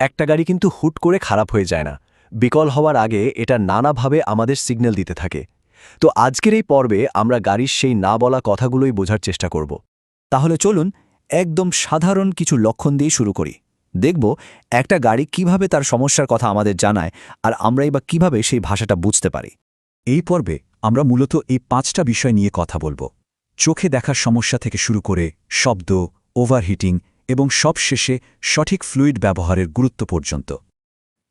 একটা গাড়ি কিন্তু হুট করে খারাপ হয়ে যায় না, বিকল হওয়ার আগে এটা নানাভাবে আমাদের সিগন্যাল দিতে থাকে। তো আজকের এই পর্বে আমরা গাড়ির সেই না বলা কথাগুলোই বোঝার চেষ্টা করব। তাহলে চলুন একদম সাধারণ কিছু লক্ষণ দিয়ে শুরু করি। দেখব একটা গাড়ি কিভাবে তার সমস্যার কথা আমাদের জানায়, আর আমরাই বা কিভাবে সেই ভাষাটা বুঝতে পারি। এই পর্বে আমরা মূলত এই 5টা বিষয় নিয়ে কথা বলবো। চোখে দেখার সমস্যা থেকে শুরু করে শব্দ, ওভারহিটিং এবং সবশেষে সঠিক ফ্লুইড ব্যবহারের গুরুত্ব পর্যন্ত।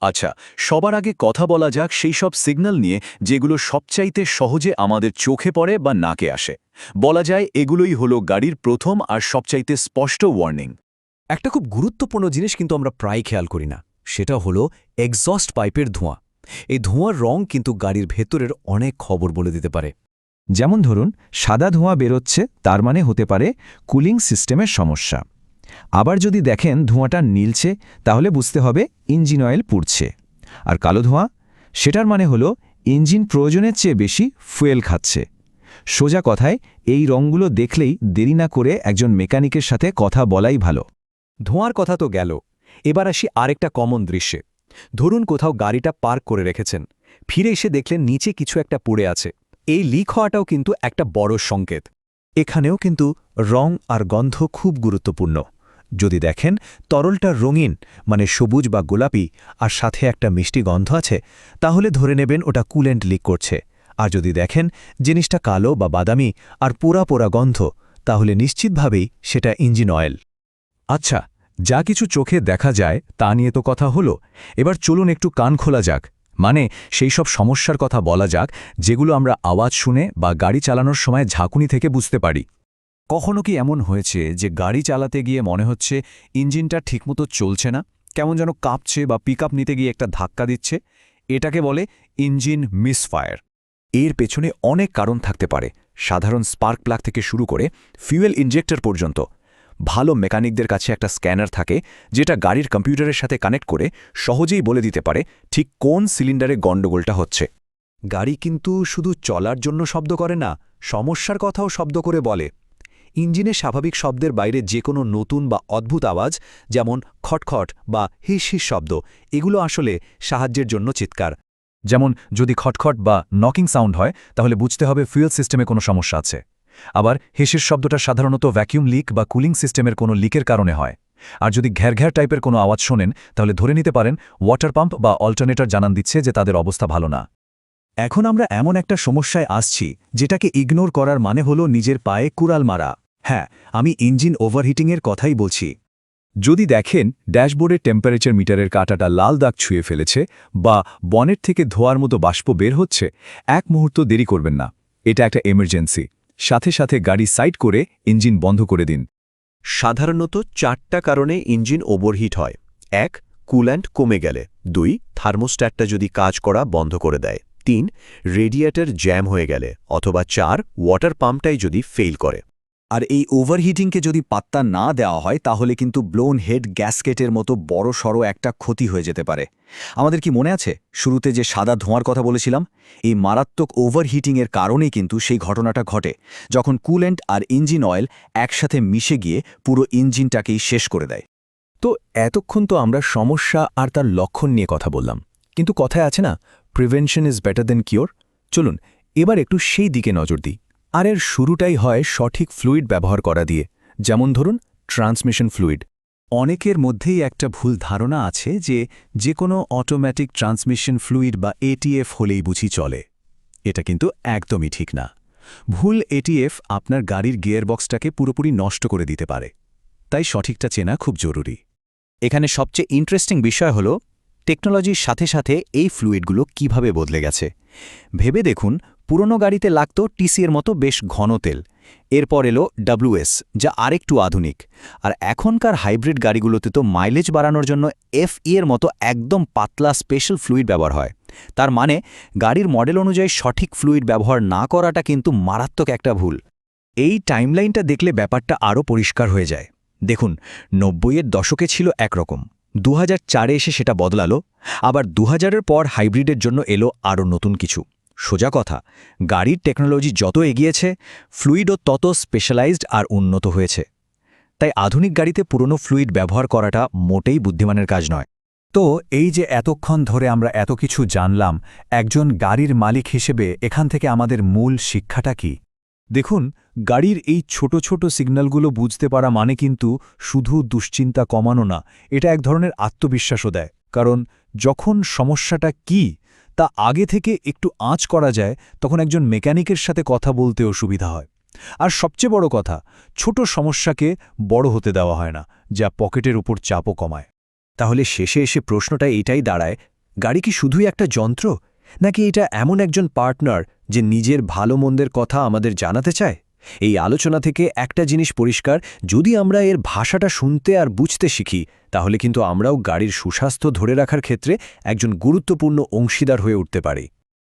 আচ্ছা, সবার আগে কথা বলা যাক সেই সব সিগন্যাল নিয়ে যেগুলো সবচাইতে সহজে আমাদের চোখে পড়ে বা নাকে আসে। বলা যায় এগুলোই হলো গাড়ির প্রথম আর সবচাইতে স্পষ্ট ওয়ার্নিং। একটা খুব গুরুত্বপূর্ণ জিনিস কিন্তু আমরা প্রায় খেয়াল করি না, সেটা হলো এক্সস্ট পাইপের ধোঁয়া। এই ধোঁয়ার রং কিন্তু গাড়ির ভেতরের অনেক খবর বলে দিতে পারে। যেমন ধরুন, সাদা ধোঁয়া বেরোচ্ছে, তার মানে হতে পারে কুলিং সিস্টেমের সমস্যা। আবার যদি দেখেন ধোঁয়াটা নীলছে, তাহলে বুঝতে হবে ইঞ্জিন অয়েল পুড়ছে। আর কালো ধোঁয়া, সেটার মানে হলো ইঞ্জিন প্রয়োজনের চেয়ে বেশি ফুয়েল খাচ্ছে। সোজা কথায় এই রঙগুলো দেখলেই দেরি না করে একজন মেকানিকের সাথে কথা বলাই ভালো। ধোঁয়ার কথা তো গেল, এবার আসি আরেকটা কমন দৃশ্যে। ধরুন কোথাও গাড়িটা পার্ক করে রেখেছেন, ফিরে এসে দেখলেন নিচে কিছু একটা পড়ে আছে। এই লিক হওয়াটাও কিন্তু একটা বড় সংকেত। এখানেও কিন্তু রং আর গন্ধ খুব গুরুত্বপূর্ণ। যদি দেখেন তরলটা রঙিন, মানে সবুজ বা গোলাপি, আর সাথে একটা মিষ্টি গন্ধ আছে, তাহলে ধরে নেবেন ওটা কুলেন্ট লিক করছে। আর যদি দেখেন জিনিসটা কালো বা বাদামি আর পোড়া পোড়া গন্ধ, তাহলে নিশ্চিতভাবেই সেটা ইঞ্জিন অয়েল। আচ্ছা, যা কিছু চোখে দেখা যায় তা নিয়ে তো কথা হলো, এবার চলুন একটু কান খোলা যাক। মানে সেই সব সমস্যার কথা বলা যাক যেগুলো আমরা আওয়াজ শুনে বা গাড়ি চালানোর সময় ঝাঁকুনি থেকে বুঝতে পারি। কখনো কি এমন হয়েছে যে গাড়ি চালাতে গিয়ে মনে হচ্ছে ইঞ্জিনটা ঠিকমতো চলছে না, কেমন যেন কাঁপছে বা পিকআপ নিতে গিয়ে একটা ধাক্কা দিচ্ছে? এটাকে বলে ইঞ্জিন মিসফায়ার। এর পেছনে অনেক কারণ থাকতে পারে, সাধারণ স্পার্ক প্লাগ থেকে শুরু করে ফিউয়েল ইনজেক্টর পর্যন্ত। ভালো মেকানিকদের কাছে একটা স্ক্যানার থাকে, যেটা গাড়ির কম্পিউটারের সাথে কানেক্ট করে সহজেই বলে দিতে পারে ঠিক কোন সিলিন্ডারে গণ্ডগোলটা হচ্ছে। গাড়ি কিন্তু শুধু চলার জন্য শব্দ করে না, সমস্যার কথাও শব্দ করে বলে। ইঞ্জিনের স্বাভাবিক শব্দের বাইরে যে কোনো নতুন বা অদ্ভুত আওয়াজ, যেমন খটখট বা হিস হিস শব্দ, এগুলো আসলে সাহায্যের জন্য চিৎকার। যেমন যদি খটখট বা নকিং সাউন্ড হয়, তাহলে বুঝতে হবে ফুয়েল সিস্টেমে কোনো সমস্যা আছে। আবার হিসের শব্দটা সাধারণত ভ্যাকিউম লিক বা কুলিং সিস্টেমের কোনো লিকের কারণে হয়। আর যদি ঘ্যার টাইপের কোনো আওয়াজ শোনেন, তাহলে ধরে নিতে পারেন ওয়াটার পাম্প বা অল্টারনেটর জানান দিচ্ছে যে তাদের অবস্থা ভালো না। এখন আমরা এমন একটা সমস্যায় আসছি যেটাকে ইগনোর করার মানে হলো নিজের পায়ে কুড়াল মারা। হ্যাঁ, আমি ইঞ্জিন ওভারহিটিংয়ের কথাই বলছি। যদি দেখেন ড্যাশবোর্ডের টেম্পারেচার মিটারের কাঁটাটা লাল দাগ ছুঁয়ে ফেলেছে বা বনেট থেকে ধোঁয়ার মতো বাষ্প বের হচ্ছে, এক মুহূর্ত দেরি করবেন না। এটা একটা এমার্জেন্সি। সাথে সাথে গাড়ি সাইড করে ইঞ্জিন বন্ধ করে দিন। সাধারণত 4টা কারণে ইঞ্জিন ওভারহিট হয়। 1. কুল্যান্ট কমে গেলে। 2. থার্মোস্ট্যাটটা যদি কাজ করা বন্ধ করে দেয়। 3. রেডিয়েটর জ্যাম হয়ে গেলে। অথবা 4. ওয়াটার পাম্পটাই যদি ফেল করে। আর এই ওভারহিটিংকে যদি পাত্তা না দেওয়া হয়, তাহলে কিন্তু ব্লোন হেড গ্যাসকেটের মতো বড় সড়ো একটা ক্ষতি হয়ে যেতে পারে। আমাদের কি মনে আছে শুরুতে যে সাদা ধোঁয়ার কথা বলেছিলাম? এই মারাত্মক ওভারহিটিংয়ের কারণেই কিন্তু সেই ঘটনাটা ঘটে, যখন কুলেন্ট আর ইঞ্জিন অয়েল একসাথে মিশে গিয়ে পুরো ইঞ্জিনটাকেই শেষ করে দেয়। তো এতক্ষণ তো আমরা সমস্যা আর তার লক্ষণ নিয়ে কথা বললাম, কিন্তু কথায় আছে না, prevention is better then cure. চলুন এবার একটু সেই দিকে নজর দিই। আর এর শুরুটাই হয় সঠিক ফ্লুইড ব্যবহার করা দিয়ে। যেমন ধরুন ট্রান্সমিশন ফ্লুইড। অনেকের মধ্যেই একটা ভুল ধারণা আছে যে কোনো অটোমেটিক ট্রান্সমিশন ফ্লুইড বা এটিএফ হলেই বুঝি চলে। এটা কিন্তু একদমই ঠিক না। ভুল এটিএফ আপনার গাড়ির গিয়ারবক্সটাকে পুরোপুরি নষ্ট করে দিতে পারে। তাই সঠিকটা চেনা খুব জরুরি। এখানে সবচেয়ে ইন্টারেস্টিং বিষয় হলো টেকনোলজির সাথে সাথে এই ফ্লুইডগুলো কিভাবে বদলে গেছে। ভেবে দেখুন, পুরনো গাড়িতে লাগতো টিসিএর মতো বেশ ঘন তেল, এরপর এলো ডব্লিউএস, যা আরেকটু আধুনিক। আর এখনকার হাইব্রিড গাড়িগুলোতে তো মাইলেজ বাড়ানোর জন্য এফই এর মতো একদম পাতলা স্পেশাল ফ্লুইড ব্যবহার হয়। তার মানে গাড়ির মডেল অনুযায়ী সঠিক ফ্লুইড ব্যবহার না করাটা কিন্তু মারাত্মক একটা ভুল। এই টাইমলাইনটা দেখলে ব্যাপারটা আরও পরিষ্কার হয়ে যায়। দেখুন, ৯০-এর দশকে ছিল একরকম, ২০০৪-এ এসে সেটা বদলালো, আবার ২০০০-এর পর হাইব্রিডের জন্য এলো আরও নতুন কিছু। সোজা কথা, গাড়ির টেকনোলজি যত এগিয়েছে, ফ্লুইডও তত স্পেশালাইজড আর উন্নত হয়েছে। তাই আধুনিক গাড়িতে পুরনো ফ্লুইড ব্যবহার করাটা মোটেই বুদ্ধিমানের কাজ নয়। তো এই যে এতক্ষণ ধরে আমরা এত কিছু জানলাম, একজন গাড়ির মালিক হিসেবে এখান থেকে আমাদের মূল শিক্ষাটা কি? দেখুন, গাড়ির এই ছোট ছোট সিগন্যালগুলো বুঝতে পারা মানে কিন্তু শুধু দুশ্চিন্তা কমানো না, এটা এক ধরনের আত্মবিশ্বাসও দেয়। কারণ যখন সমস্যাটা কি তা আগে থেকে একটু আঁচ করা যায়, তখন একজন মেকানিকের সাথে কথা বলতেও সুবিধা হয়। আর সবচেয়ে বড় কথা, ছোট সমস্যাকে বড় হতে দেওয়া হয় না, যা পকেটের উপর চাপও কমায়। তাহলে শেষে এসে প্রশ্নটা এটাই দাঁড়ায়, গাড়ি কি শুধুই একটা যন্ত্র, নাকি এটা এমন একজন পার্টনার যে নিজের ভালো মন্দের কথা আমাদের জানাতে চায়? এই আলোচনা থেকে একটা জিনিস পরিষ্কার, যদি আমরা এর ভাষাটা শুনতে আর বুঝতে শিখি, তাহলে কিন্তু আমরাও গাড়ির সুস্বাস্থ্য ধরে রাখার ক্ষেত্রে একজন গুরুত্বপূর্ণ অংশীদার হয়ে উঠতে পারি।